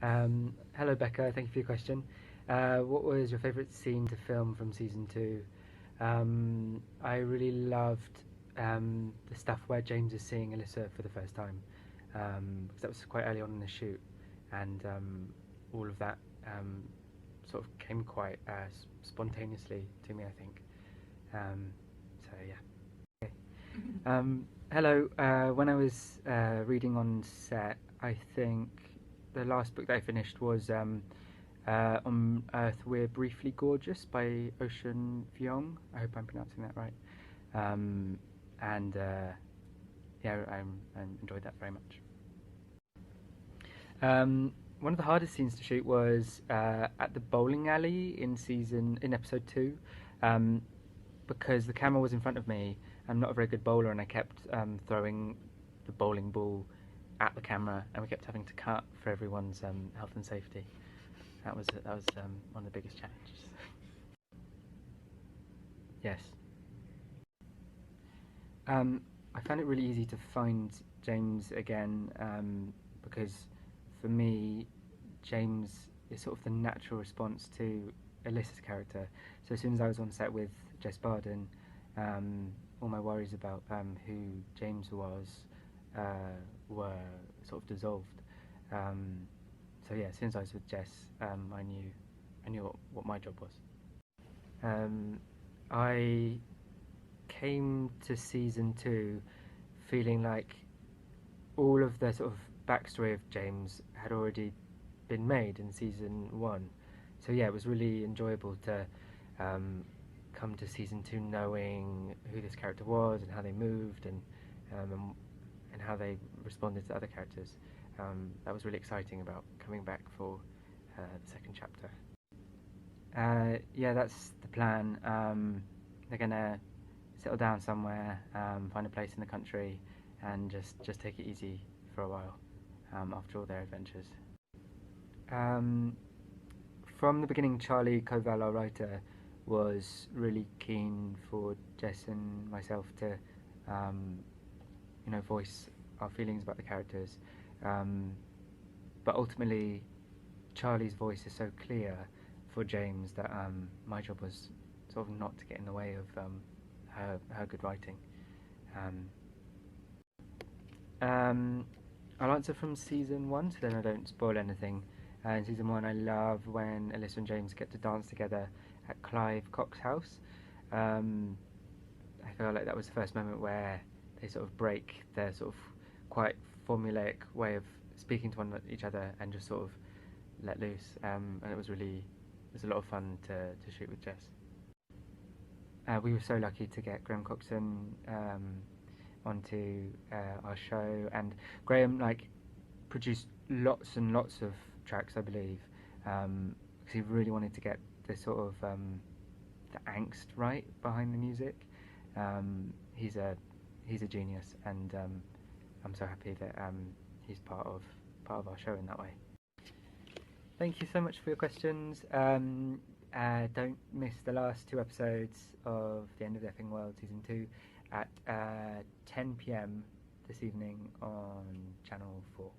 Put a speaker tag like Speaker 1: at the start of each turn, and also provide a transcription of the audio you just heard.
Speaker 1: Hello, Becca. Thank you for your question. What was your favourite scene to film from season two? I really loved the stuff where James is seeing Alyssa for the first time, because that was quite early on in the shoot, and all of that um, sort of came quite spontaneously to me, I think. So yeah. Okay. Hello. When I was reading on set, I think the last book that I finished was On Earth We're Briefly Gorgeous by Ocean Vuong. I hope I'm pronouncing that right. And yeah, I enjoyed that very much. One of the hardest scenes to shoot was at the bowling alley in episode two, um, because the camera was in front of me. I'm not a very good bowler, and I kept throwing the bowling ball at the camera, and we kept having to cut for everyone's health and safety. That was one of the biggest challenges. Yes. I found it really easy to find James again, because for me, James is sort of the natural response to Alyssa's character. So as soon as I was on set with Jess Barden, all my worries about who James was were sort of dissolved. So yeah, as soon as I was with Jess, I knew what my job was. Um, I came to season two feeling like all of the sort of backstory of James had already been made in season one. So yeah, it was really enjoyable to come to season two knowing who this character was and how they moved and how they responded to other characters. That was really exciting about coming back for the second chapter. Yeah, that's the plan. They're gonna settle down somewhere, find a place in the country, and just take it easy for a while after all their adventures. Um, from the beginning, Charlie Koval, our writer, was really keen for Jess and myself to, um, voice our feelings about the characters. Um, but ultimately, Charlie's voice is so clear for James that my job was sort of not to get in the way of her good writing. Um, um, I'll answer from season one, so then I don't spoil anything. In season one, I love when Alyssa and James get to dance together at Clive Cock's house. Um, I feel like that was the first moment where they sort of break their sort of quite formulaic way of speaking to each other and just sort of let loose. And it was a lot of fun to shoot with Jess. We were so lucky to get Graham Coxon onto our show, and Graham produced lots and lots of tracks, I believe, because he really wanted to get the sort of the angst right behind the music. He's a genius, and I'm so happy that he's part of our show in that way. Thank you so much for your questions. Don't miss the last two episodes of The End of the Effing World season 2 at 10 p.m. this evening on Channel 4.